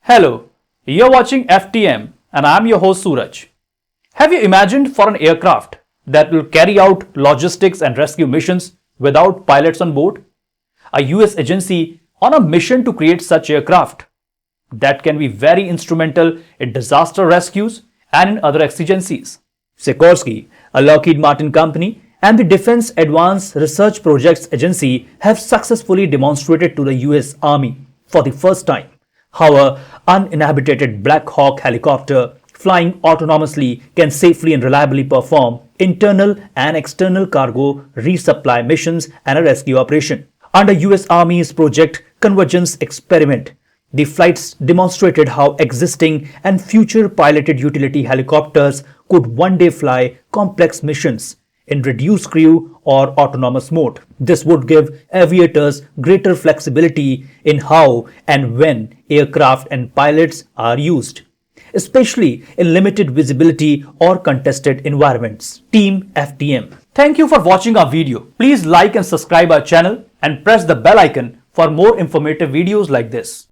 Hello, you're watching FTM and I'm your host Suraj. Have you imagined for an aircraft that will carry out logistics and rescue missions without pilots on board? A US agency on a mission to create such aircraft that can be very instrumental in disaster rescues and in other exigencies. Sikorsky, a Lockheed Martin company, and the Defense Advanced Research Projects Agency have successfully demonstrated to the US Army for the first time how an uninhabited Black Hawk helicopter flying autonomously can safely and reliably perform internal and external cargo resupply missions and a rescue operation. Under US Army's Project Convergence experiment, the flights demonstrated how existing and future piloted utility helicopters could one day fly complex missions in reduced crew or autonomous mode. This would give aviators greater flexibility in how and when aircraft and pilots are used, especially in limited visibility or contested environments. Team FTM. Thank you for watching our video. Please like and subscribe our channel and press the bell icon for more informative videos like this.